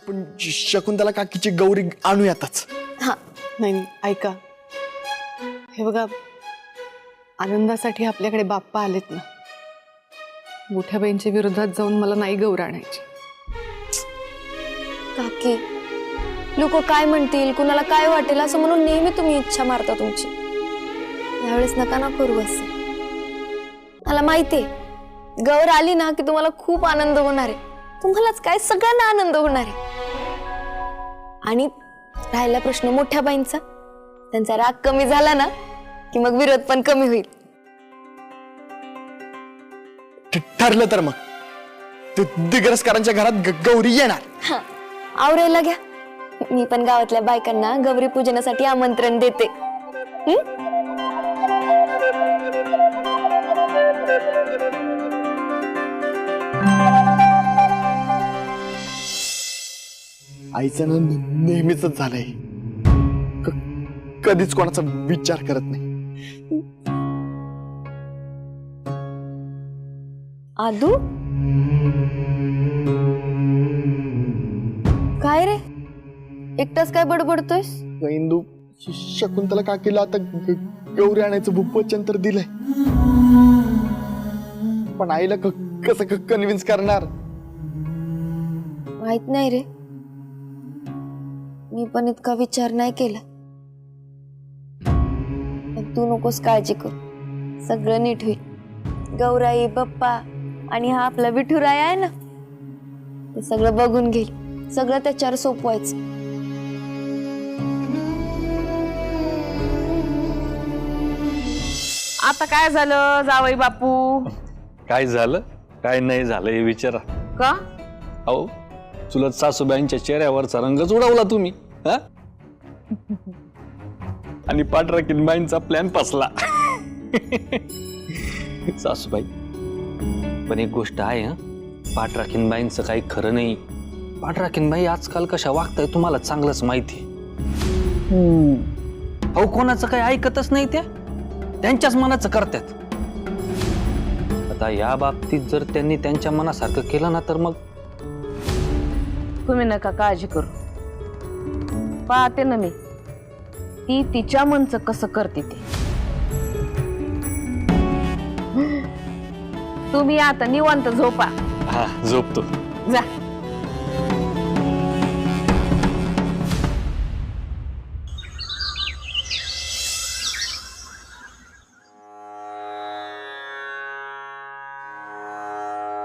पण शकुंतला काकीची गौरी आणूयातच. हा नाही ऐका, हे बघा, आनंदासाठी आपल्याकडे बाप्पा आलेत ना. मोठ्या बहिणीच्या विरोधात जाऊन मला नाही गौर आणायची. काकी, लोक काय म्हणतील, कुणाला काय वाटेल असं म्हणून नेहमी तुम्ही इच्छा मारता तुमची. यावेळेस नका ना करू असं. मला माहितीये गौर आली ना की तुम्हाला खूप आनंद होणार आहे. तुम्हालाच काय, सगळ्यांना आनंद होणार आहे. आणि राहिला प्रश्न मोठ्या बाईंचा, त्यांचा राग कमी झाला ना की मग विरोध पण कमी होईल. ठरलं तर मग ते दिग्रसकारांच्या घरात गौरी येणार. हा, आवरायला घ्या. मी पण गावातल्या बायकांना गौरी पूजनासाठी आमंत्रण देते. आईचं ना नेहमीच झालंय, कधीच कोणाचा विचार करत नाही. आदू, काय रे एकटाच काय बडबडतोयस? इंदू, शकुंतला काकीला आता गौरी आणायचं वचन तर दिलंय, पण आईला कसं कन्व्हिन्स करणार? माहित नाही रे, मी पण इतका विचार नाही केला. पण तू नकोस काळजी करू, सगळं नीट होईल. गौराई, बाप्पा आणि हा आपला विठुराया आहे ना, ते सगळं बघून घेईल. सगळं त्याच्यावर सोपवायचं. आता काय झालं जावई बापू? काय झालं काय नाही झालं हे विचारा. का? अहो, चुलत सासूबाईंच्या चेहऱ्यावरचा रंगच उडवला तुम्ही. हा? आणि पाठराखीनबाईंचा प्लॅन फसला. सासूबाई, पण एक गोष्ट आहे, हा, पाठराखीनबाईंचं काही खरं नाही. पाठराखीनबाई आजकाल कशा वागताय तुम्हाला चांगलंच माहिती. अहो, कोणाचं काही ऐकतच नाही, त्या त्यांच्याच मनाचं करतात. आता या बाबतीत जर त्यांनी त्यांच्या मनासारखं केलं ना तर मग तुम्ही नका काळजी करू, पाहते ना मी ती तिच्या मनचं कसं करते ते. तुम्ही आता निवांत झोपा. हा, झोपतो. जा.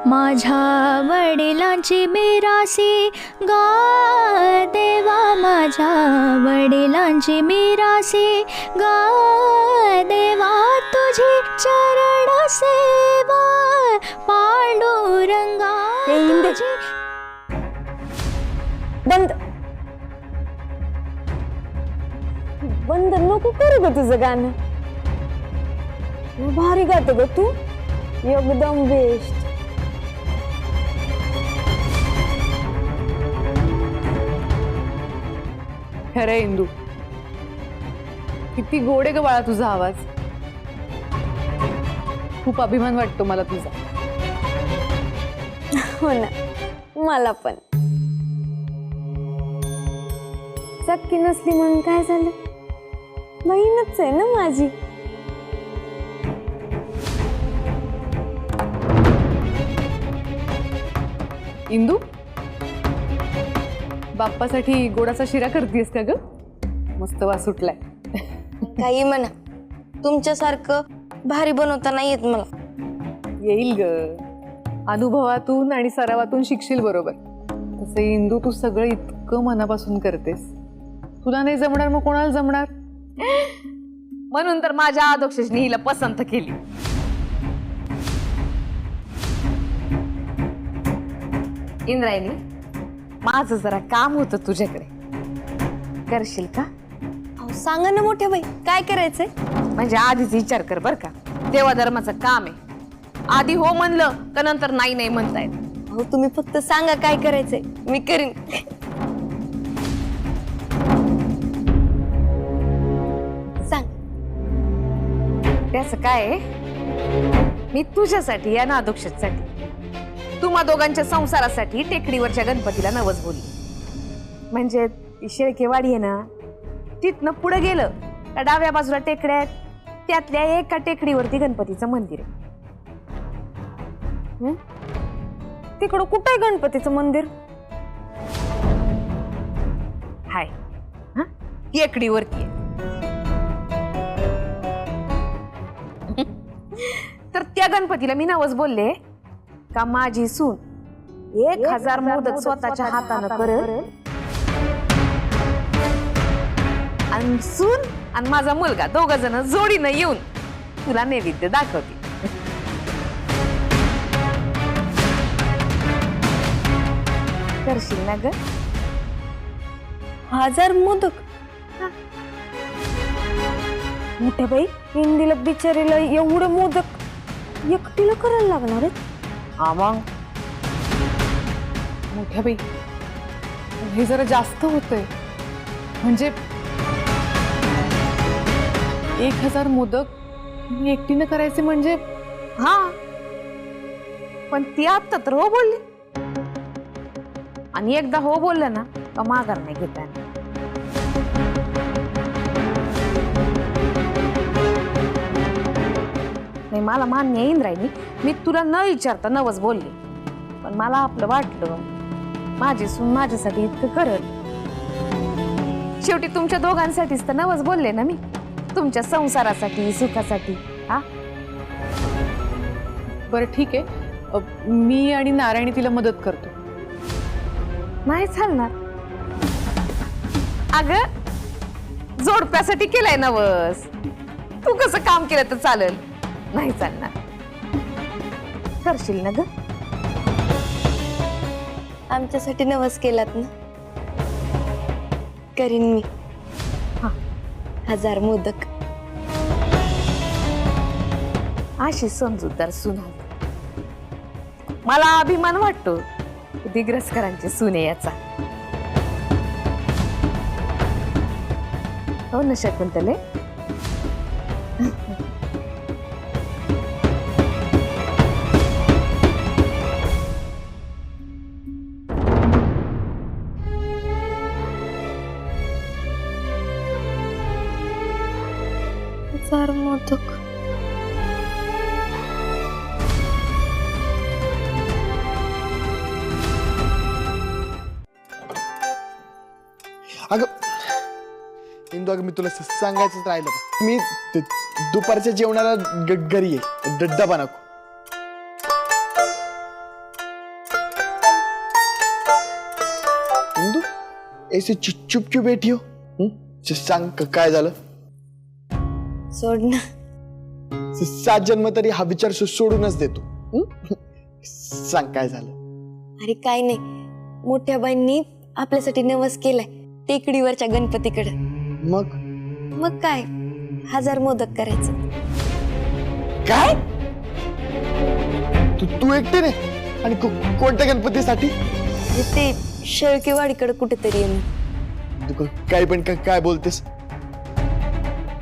माझ्या वडिलांची मिरासी गा देवा, माझ्या वडिलांची मिरासी गा देवा, तुझी चरण सेवा पांडुरंगा. बंद बंद नको करू ग तुझं गाणं. भारी गातो ग तू, एकदम बेस्ट. खरं इंदू, किती गोड आहे ग बाळा तुझा आवाज. खूप अभिमान वाटतो मला तुझा. हो ना, मला पण. सक्की नसली म्हणून काय झालं, बहीणच आहे ना माझी. इंदू, बाप्पासाठी गोडाचा शिरा करतेस का ग? मस्त वास सुटलाय. काही म्हणा, तुमच्यासारखं भारी बनवता नाही येत मला. येईल ग, अनुभवातून आणि सरावातून शिकशील बरोबर. तसे इंदू, तू सगळं इतकं मनापासून करतेस, तुला नाही जमणार मग कोणाला जमणार? म्हणून तर माझ्या आदोक्षाने हिला पसंत केली. इंद्रायणी, माझं जरा काम होतं तुझ्याकडे, करशील का? सांगा ना मोठ्या बाई, काय करायचंय? म्हणजे आधीच विचार कर बर का, देवाधर्माचं काम आहे. आधी हो म्हणलं का नंतर नाही नाही म्हणतायत. हो, तुम्ही फक्त सांगा काय करायचंय, मी करीन. सांग. त्याचं काय आहे, मी तुझ्यासाठी या नादोक्षासाठी, तुम्हा दोघांच्या संसारासाठी टेकडीवरच्या गणपतीला नवस बोलली. म्हणजे ती शेळकेवाडी आहे ना, तिथनं पुढे गेलं का डाव्या बाजूला टेकड्या आहेत, त्यातल्या एका टेकडीवरती गणपतीचं मंदिर आहे. तिकडं कुठं आहे गणपतीचं मंदिर? हाय हा टेकडीवरती आहे. तर त्या गणपतीला मी नवस बोलले का माझी सून 1000 मोदक स्वतःच्या हातानं करल आणि सून आणि माझा मुलगा दोघ जण जोडीनं येऊन तुला नैवेद्य दाखवते. करशील ना ग? 1000 मोदक? मोठ्या बाई, इंदीला बिचारीला एवढं मोदक एकटीला करायला लागणार आहेत? हा मग मोठ्या बाई, हे जरा जास्त होतंय. म्हणजे 1000 मोदक मी एकटीनं करायचे म्हणजे? हा पण ती आता तर हो बोलली, आणि एकदा हो बोललं ना का माघार नाही घेता येणार. नाही मला मान्य आहे इंद्रायणी, मी तुला न विचारता नवस बोलले, पण मला आपलं वाटलं माझी सून माझ्यासाठी इतकं करल. शेवटी तुमच्या दोघांसाठीच तर नवस बोलले ना मी, तुमच्या संसारासाठी सुखासाठी. हा बरं ठीक आहे, मी आणि नारायणी तिला मदत करतो. नाही चालणार अगं, जोडप्यासाठी केलाय नवस, तू कसं काम केलं तर चालेल. नाही चालणार, करशील ना ग? आमच्यासाठी नवस केलात ना, करीन मी. 1000 मोदक. अशी समजूतदार सून आहे. मला अभिमान वाटतो दिग्रसकरांची सून आहे याचा. हो ना शकुंतले? मोदक. अगं इंदू, अगं मी तुला सांगायचंच राहिलं बघ. मी दुपारच्या जेवणाला घरी आहे, डब्बा नको. इंदू ऐसे चुप क्यों बैठी हो? सांग काय झालं? सोड ना. 7 जन्म तरी हा विचार सोडूनच देतो. सांग काय झालं? अरे काय नाही, मोठ्या बाईंनी आपल्यासाठी नवस केलाय टेकडीवरच्या गणपतीकडे. मग काय 1000 मोदक करायचं. काय? तू एकटे आणि कोणत्या गणपतीसाठी? ते शेळकेवाडीकडे कुठेतरी येणं. तू काय पण काय बोलतेस?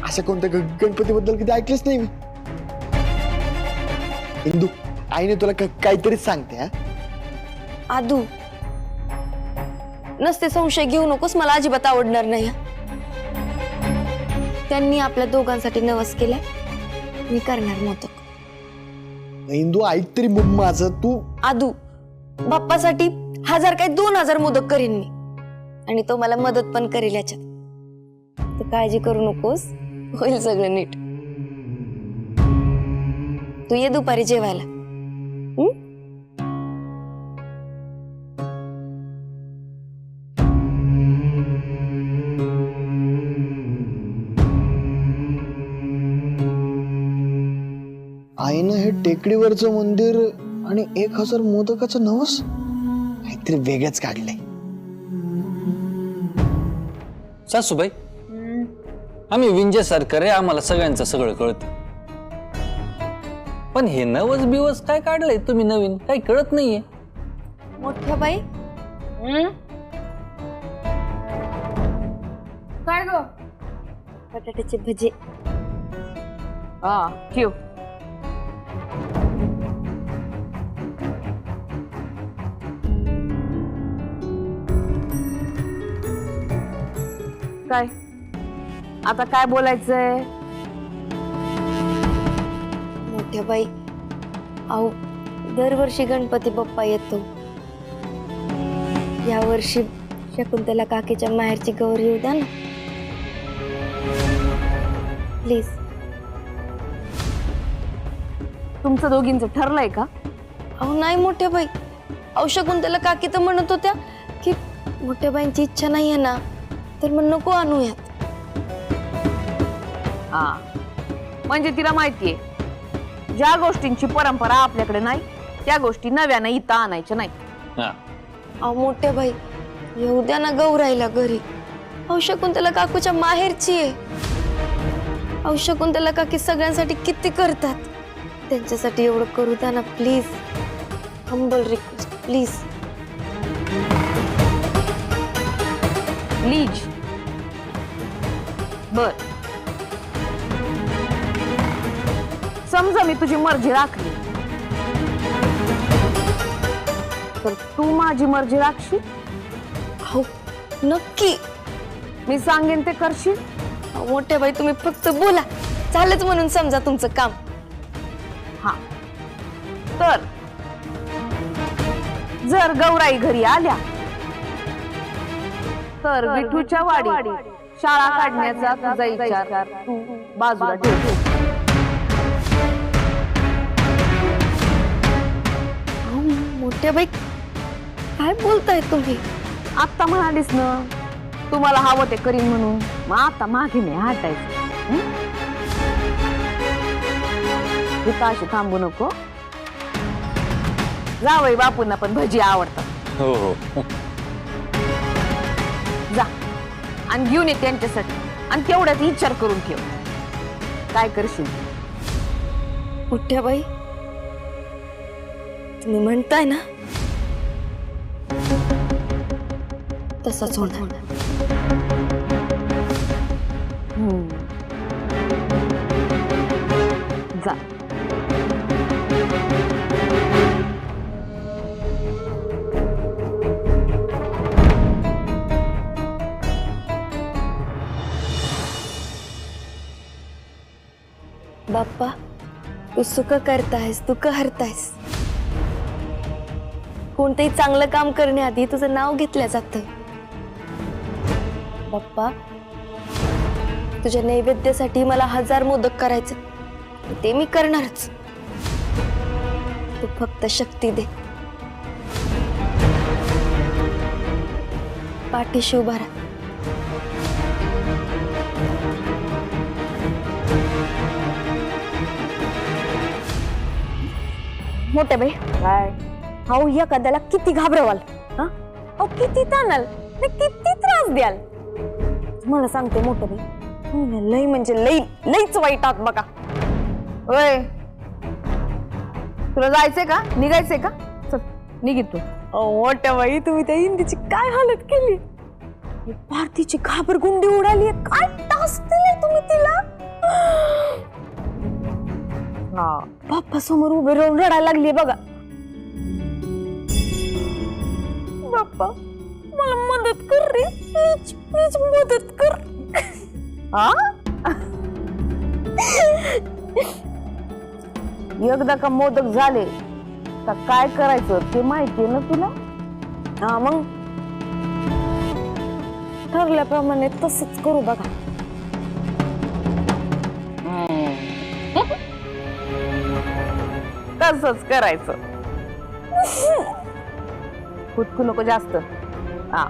असं कोणत्या गणपतीबद्दल कधी ऐकलेच नाही मी. इंदू, आईने तुला काहीतरी सांगते. हा आदू, नसते संशय घेऊ नकोस, मला अजिबात आवडणार नाही. त्यांनी आपल्या दोघांसाठी नवस केलाय, मी करणार मोदक. इंदू ऐक तरी माझं. तू आदू, बाप्पासाठी 1000 काय 2000 मोदक करीन मी, आणि तो मला मदत पण करेल याच्यात. तू काळजी करू नकोस, होईल सगळं नीट. तू ये दुपारी जेवायला. आईनं हे टेकडीवरचं मंदिर आणि 1000 मोदकाचं नवस काहीतरी वेगळंच काढलंय. सासूबाई, आम्ही विंजे सरकार आहे, आम्हाला सगळ्यांचं सगळं कळत, पण हे नवस बिवस काय काढलंय तुम्ही नवीन, काही कळत नाहीये. मोठ्या बाई, काय ग? बटाट्याचे भजे. हा ठेव. काय आता काय बोलायचंय? मोठ्या बाई, अहो दरवर्षी गणपती बाप्पा येतो. यावर्षी शकुंतला काकीच्या माहेरची गौर येऊ द्या ना प्लीज. तुमचं दोघींचं ठरलंय का? अहो नाही मोठ्या बाई, अहो शकुंतला काकी तर म्हणत होत्या की मोठ्या बाईंची इच्छा नाहीये ना तर मग नको आणूयात. हा, म्हणजे तिला माहितीये ज्या गोष्टींची परंपरा आपल्याकडे नाही त्या गोष्टी नव्यानं इथं आणायच्या नाही. अहो मोठ्या बाई, येऊ द्या ना गौराईला घरी. अहो शकुंतला काकूच्या माहेरची आहे. अहो शकुंतला काकी सगळ्यांसाठी किती करतात, त्यांच्यासाठी एवढं करू द्या ना please. Humble request please. Please. बर, समजा मी तुझी मर्जी राखली तर तू माझी मर्जी राखशील? हो नक्की. मी सांगेन ते करशील? अहो मोठ्या बाई तुम्ही फक्त बोला, झालंच म्हणून समजा तुमचं काम. हा, तर जर गौराई घरी आल्या तर विठूच्या वाडी शाळा काढण्याचा तुझा विचार तू बाजूला ठेव. अहो मोठ्या बाई काय बोलताय तुम्ही? आता म्हणालीस ना तुम्हाला हवं ते करीन म्हणून, मग आता मागे नाही हटायचं. इथं अशी थांबू नको. जावई बापूंना पण भजी आवडतात. हो हो. जा आणि घेऊन ये त्यांच्यासाठी, आणि तेवढ्यात विचार करून ठेव काय करशील. मोठ्या बाई तुम्ही म्हणताय ना तसंच होणार. जा. बाप्पा तू सुख करतायस, दुःख हरतायस. कोणतंही चांगलं काम करण्याआधी तुझं नाव घेतलं जातं. बाप्पा तुझ्या नैवेद्यासाठी मला 1000 मोदक करायचे, ते मी करणारच. तू फक्त शक्ती दे. पाठीशी उभा राहा. मोठे बाई काय अहो एखाद्याला किती घाबरवाल, अहो किती ताणाल, किती त्रास द्याल. मला सांगते मोठं बाई, लई म्हणजे लई लईच वाईट आहात बघा. ओय, तुला जायचंय का? निघायचंय का? चल निघित तू. मोठ्या बाई तुम्ही त्या इंदीची काय हालत केली. भारतीची घाबरगुंडी उडाली. काय टास दिले तुम्ही तिला. बाप्पा समोर उभे राहून रडायला लागली बघा. बाप्पा मला मदत कर रे, प्लीज प्लीज मदत कर. एकदा का मोदक झाले तर काय करायचं ते माहितीये ना तुला? हा मग ठरल्याप्रमाणे तसंच करू बघा. तसंच करायचं. खुदकू नको जास्त. हा